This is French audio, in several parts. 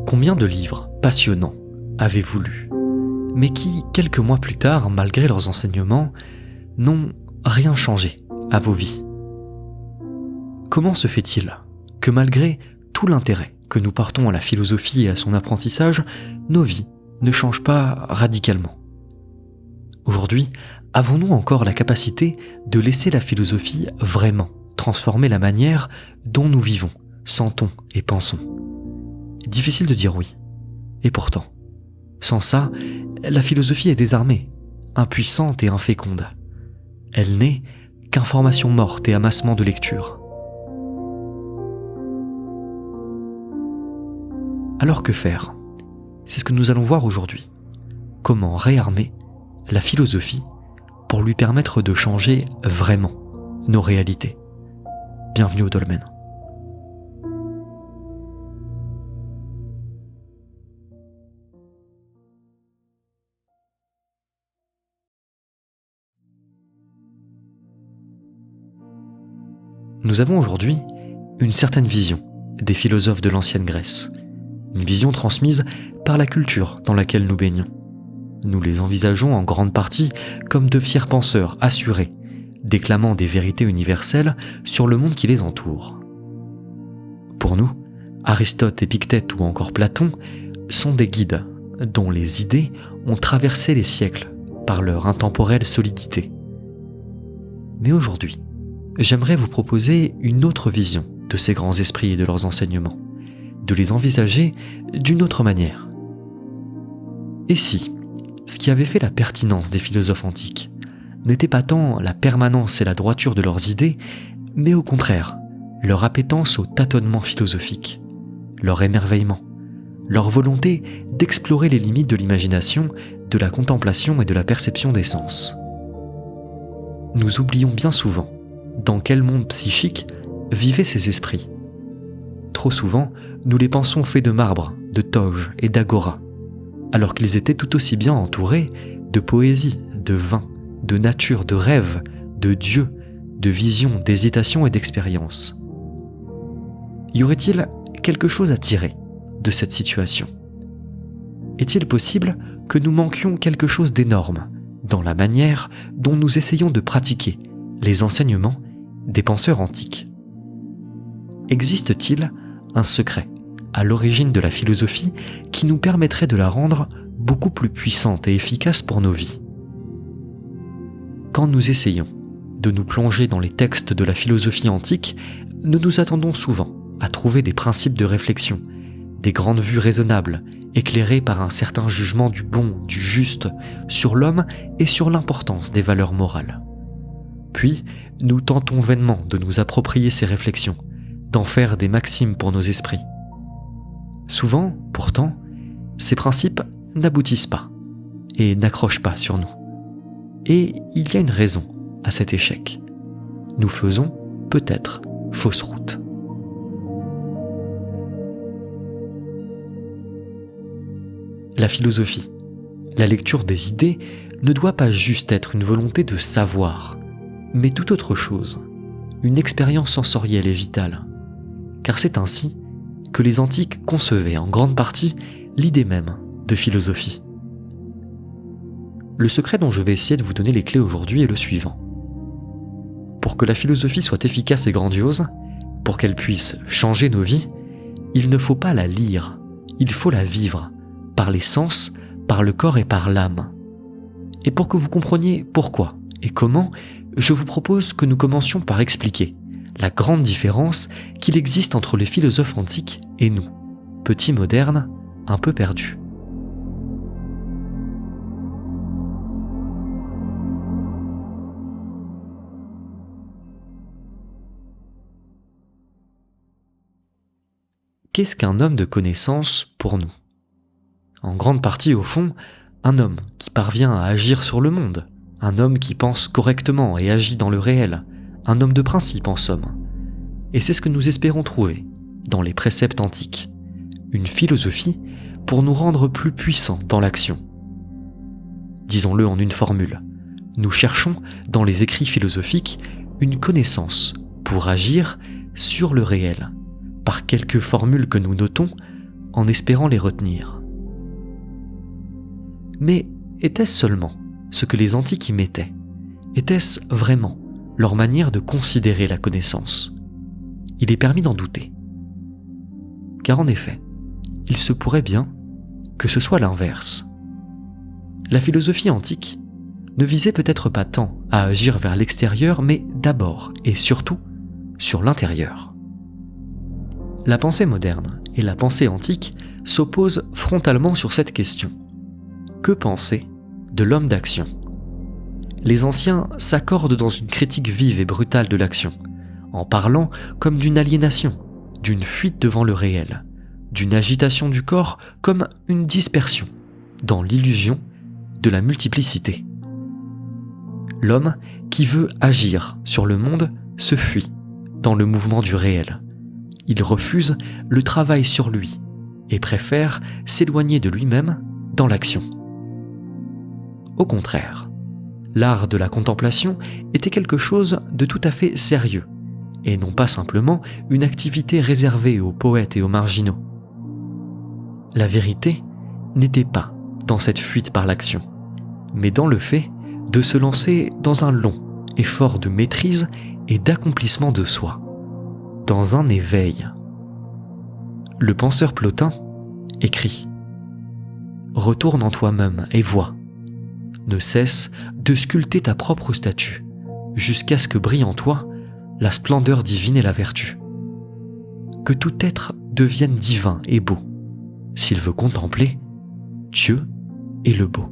Combien de livres passionnants avez-vous lus, mais qui, quelques mois plus tard, malgré leurs enseignements, n'ont rien changé à vos vies? Comment se fait-il que malgré tout l'intérêt que nous portons à la philosophie et à son apprentissage, nos vies ne changent pas radicalement? Aujourd'hui, avons-nous encore la capacité de laisser la philosophie vraiment transformer la manière dont nous vivons, sentons et pensons? Difficile de dire oui. Et pourtant, sans ça, la philosophie est désarmée, impuissante et inféconde. Elle n'est qu'information morte et amassement de lecture. Alors que faire? C'est ce que nous allons voir aujourd'hui. Comment réarmer la philosophie pour lui permettre de changer vraiment nos réalités. Bienvenue au Dolmen. Nous avons aujourd'hui une certaine vision des philosophes de l'ancienne Grèce, une vision transmise par la culture dans laquelle nous baignons. Nous les envisageons en grande partie comme de fiers penseurs assurés, déclamant des vérités universelles sur le monde qui les entoure. Pour nous, Aristote, Épictète ou encore Platon sont des guides dont les idées ont traversé les siècles par leur intemporelle solidité. Mais aujourd'hui, j'aimerais vous proposer une autre vision de ces grands esprits et de leurs enseignements, de les envisager d'une autre manière. Et si ce qui avait fait la pertinence des philosophes antiques n'était pas tant la permanence et la droiture de leurs idées, mais au contraire, leur appétence au tâtonnement philosophique, leur émerveillement, leur volonté d'explorer les limites de l'imagination, de la contemplation et de la perception des sens. Nous oublions bien souvent dans quel monde psychique vivaient ces esprits. Trop souvent, nous les pensons faits de marbre, de toge et d'agora, alors qu'ils étaient tout aussi bien entourés de poésie, de vin, de nature, de rêves, de dieux, de visions, d'hésitations et d'expériences. Y aurait-il quelque chose à tirer de cette situation? Est-il possible que nous manquions quelque chose d'énorme dans la manière dont nous essayons de pratiquer les enseignements des penseurs antiques? Existe-t-il un secret à l'origine de la philosophie qui nous permettrait de la rendre beaucoup plus puissante et efficace pour nos vies? Quand nous essayons de nous plonger dans les textes de la philosophie antique, nous nous attendons souvent à trouver des principes de réflexion, des grandes vues raisonnables, éclairées par un certain jugement du bon, du juste, sur l'homme et sur l'importance des valeurs morales. Puis, nous tentons vainement de nous approprier ces réflexions, d'en faire des maximes pour nos esprits. Souvent, pourtant, ces principes n'aboutissent pas et n'accrochent pas sur nous. Et il y a une raison à cet échec. Nous faisons, peut-être, fausse route. La philosophie, la lecture des idées, ne doit pas juste être une volonté de savoir, mais tout autre chose, une expérience sensorielle et vitale. Car c'est ainsi que les antiques concevaient en grande partie l'idée même de philosophie. Le secret dont je vais essayer de vous donner les clés aujourd'hui est le suivant. Pour que la philosophie soit efficace et grandiose, pour qu'elle puisse changer nos vies, il ne faut pas la lire, il faut la vivre, par les sens, par le corps et par l'âme. Et pour que vous compreniez pourquoi et comment, je vous propose que nous commencions par expliquer la grande différence qu'il existe entre les philosophes antiques et nous, petits modernes, un peu perdus. Qu'est-ce qu'un homme de connaissance pour nous ? En grande partie, au fond, un homme qui parvient à agir sur le monde, un homme qui pense correctement et agit dans le réel, un homme de principe en somme. Et c'est ce que nous espérons trouver dans les préceptes antiques, une philosophie pour nous rendre plus puissants dans l'action. Disons-le en une formule, nous cherchons dans les écrits philosophiques une connaissance pour agir sur le réel, par quelques formules que nous notons en espérant les retenir. Mais était-ce seulement ce que les antiques y mettaient? Était-ce vraiment leur manière de considérer la connaissance? Il est permis d'en douter. Car en effet, il se pourrait bien que ce soit l'inverse. La philosophie antique ne visait peut-être pas tant à agir vers l'extérieur, mais d'abord et surtout sur l'intérieur. La pensée moderne et la pensée antique s'opposent frontalement sur cette question. Que penser de l'homme d'action? Les anciens s'accordent dans une critique vive et brutale de l'action, en parlant comme d'une aliénation, d'une fuite devant le réel, d'une agitation du corps comme une dispersion, dans l'illusion de la multiplicité. L'homme qui veut agir sur le monde se fuit dans le mouvement du réel. Il refuse le travail sur lui et préfère s'éloigner de lui-même dans l'action. Au contraire, l'art de la contemplation était quelque chose de tout à fait sérieux, et non pas simplement une activité réservée aux poètes et aux marginaux. La vérité n'était pas dans cette fuite par l'action, mais dans le fait de se lancer dans un long effort de maîtrise et d'accomplissement de soi, dans un éveil. Le penseur Plotin écrit « Retourne en toi-même et vois. Ne cesse de sculpter ta propre statue, jusqu'à ce que brille en toi la splendeur divine et la vertu. Que tout être devienne divin et beau, s'il veut contempler Dieu et le beau. »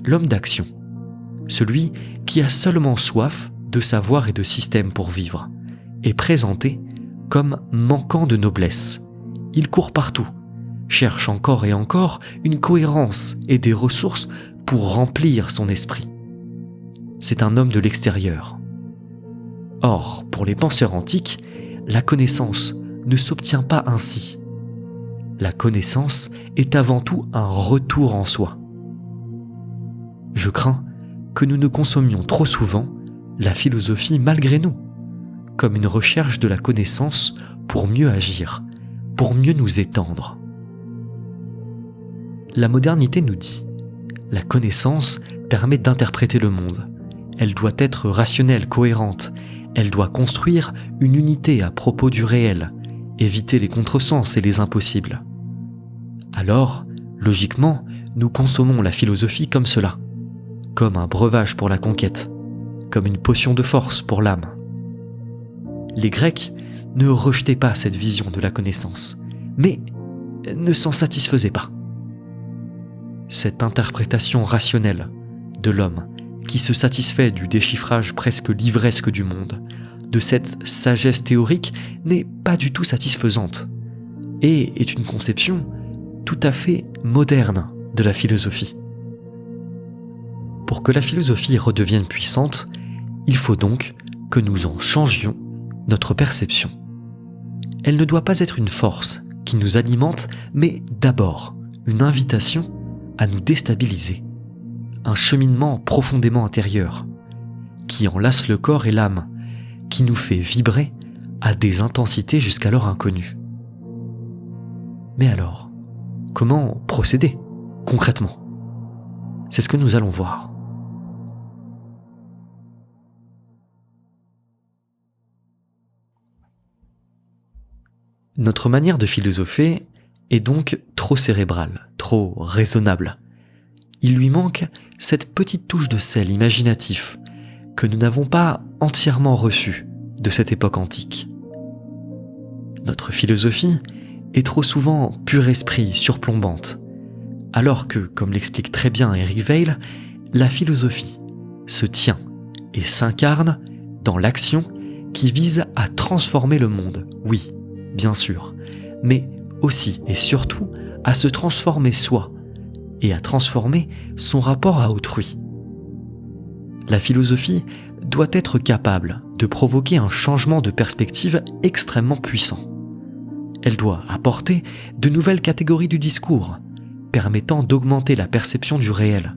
L'homme d'action, celui qui a seulement soif de savoir et de système pour vivre, est présenté comme manquant de noblesse. Il court partout, cherche encore et encore une cohérence et des ressources pour remplir son esprit. C'est un homme de l'extérieur. Or, pour les penseurs antiques, la connaissance ne s'obtient pas ainsi. La connaissance est avant tout un retour en soi. Je crains que nous ne consommions trop souvent la philosophie malgré nous, comme une recherche de la connaissance pour mieux agir, pour mieux nous étendre. La modernité nous dit « La connaissance permet d'interpréter le monde. Elle doit être rationnelle, cohérente. Elle doit construire une unité à propos du réel, éviter les contresens et les impossibles. » Alors, logiquement, nous consommons la philosophie comme cela, comme un breuvage pour la conquête, comme une potion de force pour l'âme. Les Grecs ne rejetaient pas cette vision de la connaissance, mais ne s'en satisfaisaient pas. Cette interprétation rationnelle de l'homme qui se satisfait du déchiffrage presque livresque du monde, de cette sagesse théorique, n'est pas du tout satisfaisante et est une conception tout à fait moderne de la philosophie. Pour que la philosophie redevienne puissante, il faut donc que nous en changions notre perception. Elle ne doit pas être une force qui nous alimente, mais d'abord une invitation à nous déstabiliser, un cheminement profondément intérieur, qui enlace le corps et l'âme, qui nous fait vibrer à des intensités jusqu'alors inconnues. Mais alors, comment procéder concrètement? C'est ce que nous allons voir. Notre manière de philosopher est donc trop cérébrale, trop raisonnable. Il lui manque cette petite touche de sel imaginatif que nous n'avons pas entièrement reçue de cette époque antique. Notre philosophie est trop souvent pur esprit, surplombante, alors que, comme l'explique très bien Eric Weil, la philosophie se tient et s'incarne dans l'action qui vise à transformer le monde, oui, bien sûr, mais aussi et surtout à se transformer soi et à transformer son rapport à autrui. La philosophie doit être capable de provoquer un changement de perspective extrêmement puissant. Elle doit apporter de nouvelles catégories du discours, permettant d'augmenter la perception du réel.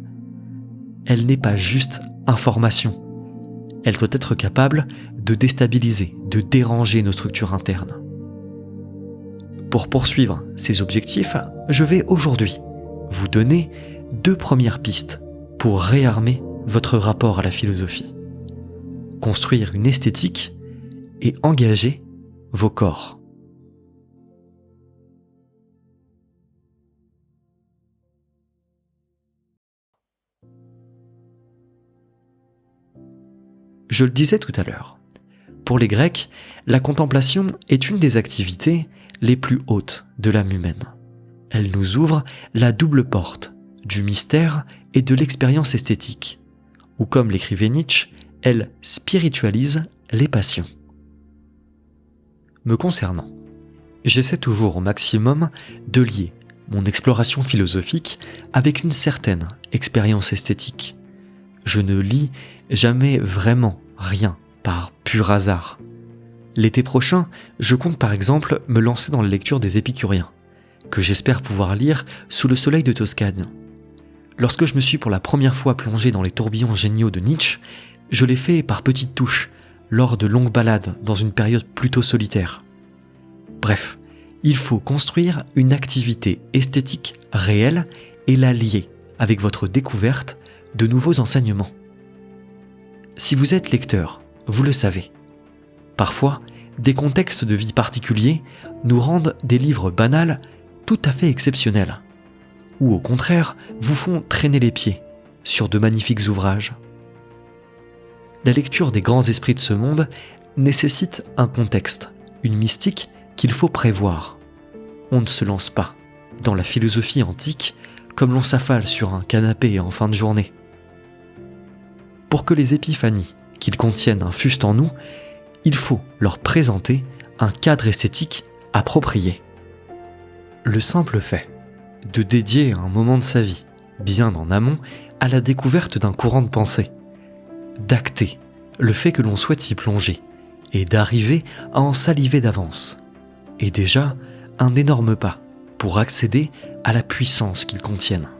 Elle n'est pas juste information. Elle doit être capable de déstabiliser, de déranger nos structures internes. Pour poursuivre ces objectifs, je vais aujourd'hui vous donner 2 premières pistes pour réarmer votre rapport à la philosophie, construire une esthétique et engager vos corps. Je le disais tout à l'heure, pour les Grecs, la contemplation est une des activités les plus hautes de l'âme humaine. Elle nous ouvre la double porte du mystère et de l'expérience esthétique, ou comme l'écrivait Nietzsche, elle spiritualise les passions. Me concernant, j'essaie toujours au maximum de lier mon exploration philosophique avec une certaine expérience esthétique. Je ne lis jamais vraiment rien par pur hasard. L'été prochain, je compte par exemple me lancer dans la lecture des Épicuriens, que j'espère pouvoir lire sous le soleil de Toscane. Lorsque je me suis pour la première fois plongé dans les tourbillons géniaux de Nietzsche, je l'ai fait par petites touches, lors de longues balades dans une période plutôt solitaire. Bref, il faut construire une activité esthétique réelle et la lier avec votre découverte de nouveaux enseignements. Si vous êtes lecteur, vous le savez. Parfois, des contextes de vie particuliers nous rendent des livres banals tout à fait exceptionnels, ou au contraire vous font traîner les pieds sur de magnifiques ouvrages. La lecture des grands esprits de ce monde nécessite un contexte, une mystique qu'il faut prévoir. On ne se lance pas dans la philosophie antique comme l'on s'affale sur un canapé en fin de journée. Pour que les épiphanies qu'ils contiennent infusent en nous, il faut leur présenter un cadre esthétique approprié. Le simple fait de dédier un moment de sa vie, bien en amont, à la découverte d'un courant de pensée, d'acter le fait que l'on souhaite s'y plonger et d'arriver à en saliver d'avance, est déjà un énorme pas pour accéder à la puissance qu'ils contiennent.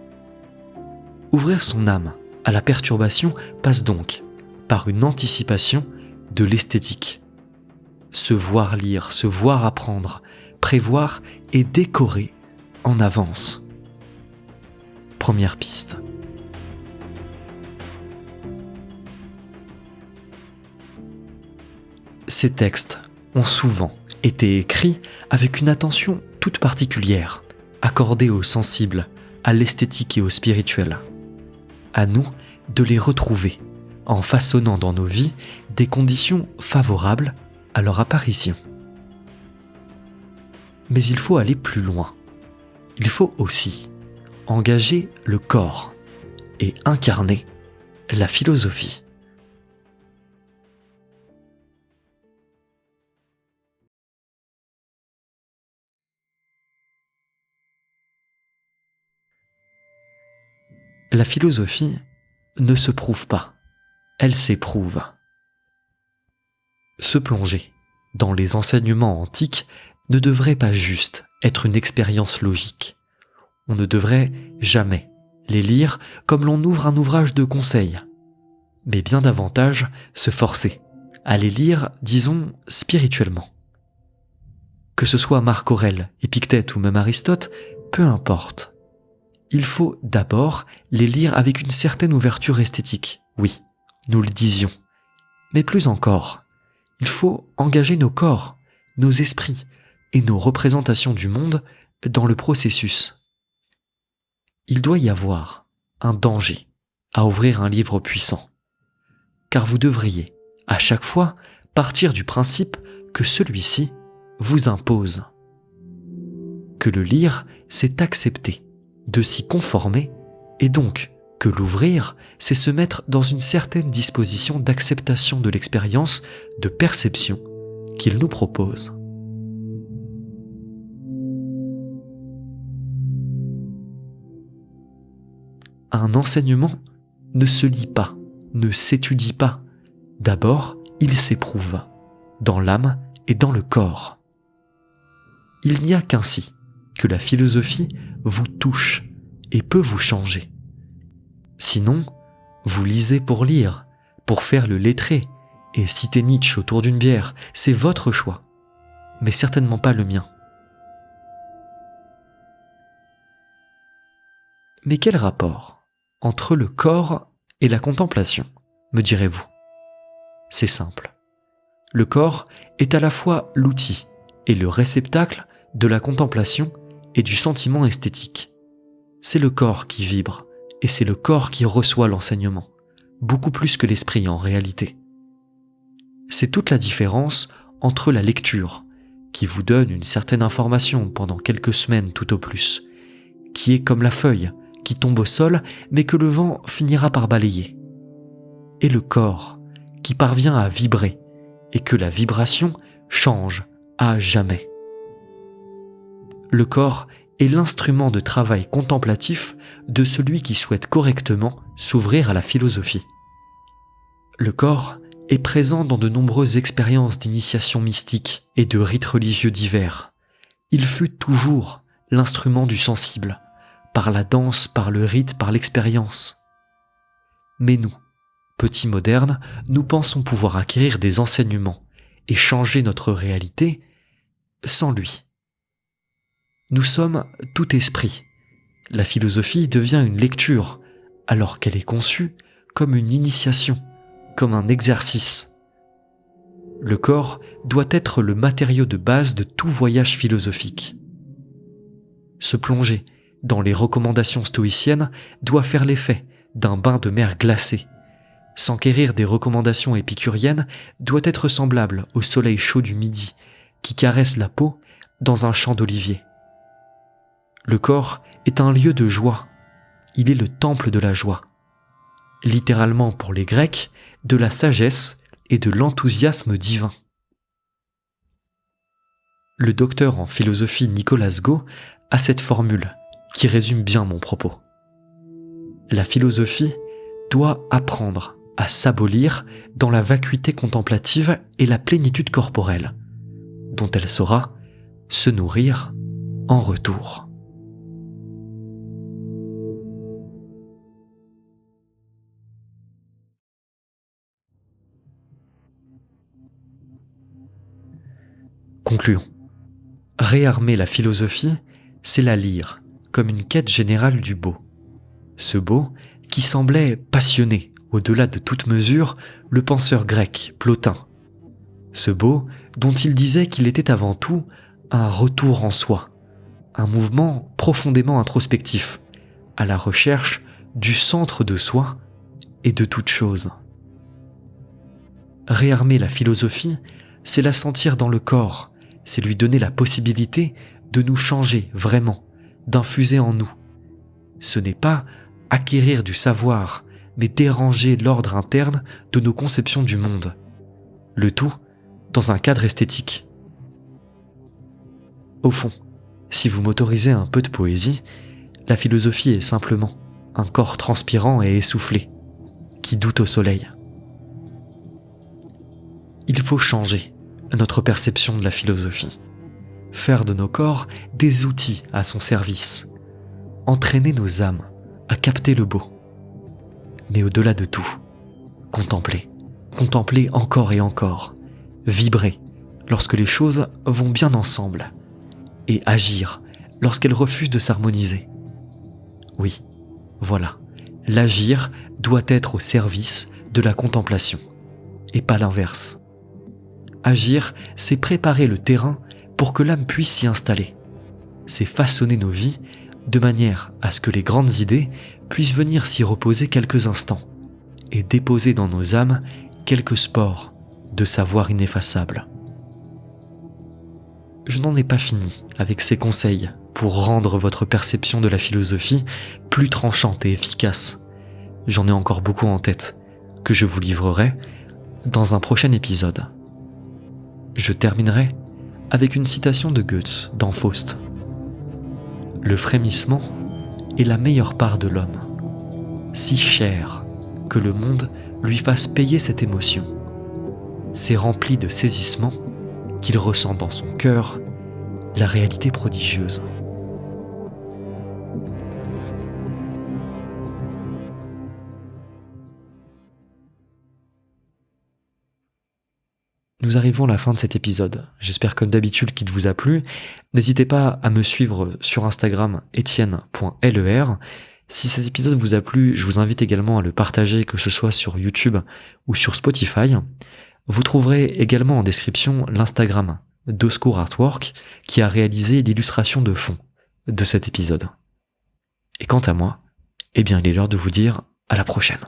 Ouvrir son âme à la perturbation passe donc par une anticipation de l'esthétique. Se voir lire, se voir apprendre, prévoir et décorer en avance. Première piste. Ces textes ont souvent été écrits avec une attention toute particulière, accordée aux sensibles, à l'esthétique et au spirituel. À nous de les retrouver en façonnant dans nos vies des conditions favorables à leur apparition. Mais il faut aller plus loin. Il faut aussi engager le corps et incarner la philosophie. La philosophie ne se prouve pas, elle s'éprouve. Se plonger dans les enseignements antiques ne devrait pas juste être une expérience logique. On ne devrait jamais les lire comme l'on ouvre un ouvrage de conseil, mais bien davantage se forcer à les lire, disons, spirituellement. Que ce soit Marc Aurèle, Épictète ou même Aristote, peu importe. Il faut d'abord les lire avec une certaine ouverture esthétique. Oui, nous le disions. Mais plus encore, il faut engager nos corps, nos esprits et nos représentations du monde dans le processus. Il doit y avoir un danger à ouvrir un livre puissant, car vous devriez, à chaque fois, partir du principe que celui-ci vous impose. Que le lire, c'est accepter de s'y conformer, et donc que l'ouvrir, c'est se mettre dans une certaine disposition d'acceptation de l'expérience, de perception qu'il nous propose. Un enseignement ne se lit pas, ne s'étudie pas. D'abord, il s'éprouve, dans l'âme et dans le corps. Il n'y a qu'ainsi que la philosophie vous touche et peut vous changer. Sinon, vous lisez pour lire, pour faire le lettré, et citer Nietzsche autour d'une bière, c'est votre choix, mais certainement pas le mien. Mais quel rapport entre le corps et la contemplation, me direz-vous ? C'est simple. Le corps est à la fois l'outil et le réceptacle de la contemplation et du sentiment esthétique. C'est le corps qui vibre et c'est le corps qui reçoit l'enseignement, beaucoup plus que l'esprit en réalité. C'est toute la différence entre la lecture, qui vous donne une certaine information pendant quelques semaines tout au plus, qui est comme la feuille qui tombe au sol mais que le vent finira par balayer, et le corps qui parvient à vibrer et que la vibration change à jamais. Le corps est l'instrument de travail contemplatif de celui qui souhaite correctement s'ouvrir à la philosophie. Le corps est présent dans de nombreuses expériences d'initiation mystique et de rites religieux divers. Il fut toujours l'instrument du sensible, par la danse, par le rite, par l'expérience. Mais nous, petits modernes, nous pensons pouvoir acquérir des enseignements et changer notre réalité sans lui. Nous sommes tout esprit. La philosophie devient une lecture, alors qu'elle est conçue comme une initiation, comme un exercice. Le corps doit être le matériau de base de tout voyage philosophique. Se plonger dans les recommandations stoïciennes doit faire l'effet d'un bain de mer glacé. S'enquérir des recommandations épicuriennes doit être semblable au soleil chaud du midi qui caresse la peau dans un champ d'olivier. Le corps est un lieu de joie. Il est le temple de la joie. Littéralement pour les Grecs, de la sagesse et de l'enthousiasme divin. Le docteur en philosophie Nicolas Go a cette formule qui résume bien mon propos. La philosophie doit apprendre à s'abolir dans la vacuité contemplative et la plénitude corporelle, dont elle saura se nourrir en retour. Concluons. Réarmer la philosophie, c'est la lire comme une quête générale du beau. Ce beau qui semblait passionner, au-delà de toute mesure, le penseur grec Plotin. Ce beau dont il disait qu'il était avant tout un retour en soi, un mouvement profondément introspectif, à la recherche du centre de soi et de toute chose. Réarmer la philosophie, c'est la sentir dans le corps, c'est lui donner la possibilité de nous changer vraiment, d'infuser en nous. Ce n'est pas acquérir du savoir, mais déranger l'ordre interne de nos conceptions du monde. Le tout dans un cadre esthétique. Au fond, si vous m'autorisez un peu de poésie, la philosophie est simplement un corps transpirant et essoufflé, qui doute au soleil. Il faut changer notre perception de la philosophie, faire de nos corps des outils à son service, entraîner nos âmes à capter le beau. Mais au-delà de tout, contempler encore et encore, vibrer lorsque les choses vont bien ensemble, et agir lorsqu'elles refusent de s'harmoniser. Oui, voilà, l'agir doit être au service de la contemplation, et pas l'inverse. Agir, c'est préparer le terrain pour que l'âme puisse s'y installer. C'est façonner nos vies de manière à ce que les grandes idées puissent venir s'y reposer quelques instants et déposer dans nos âmes quelques spores de savoir ineffaçable. Je n'en ai pas fini avec ces conseils pour rendre votre perception de la philosophie plus tranchante et efficace. J'en ai encore beaucoup en tête que je vous livrerai dans un prochain épisode. Je terminerai avec une citation de Goethe dans Faust. Le frémissement est la meilleure part de l'homme, si chère que le monde lui fasse payer cette émotion. C'est rempli de saisissement qu'il ressent dans son cœur la réalité prodigieuse. Nous arrivons à la fin de cet épisode. J'espère comme d'habitude qu'il vous a plu. N'hésitez pas à me suivre sur Instagram etienne.ler Si cet épisode vous a plu, je vous invite également à le partager, que ce soit sur YouTube ou sur Spotify. Vous trouverez également en description l'Instagram d'Oscour Artwork qui a réalisé l'illustration de fond de cet épisode. Et quant à moi, eh bien il est l'heure de vous dire à la prochaine.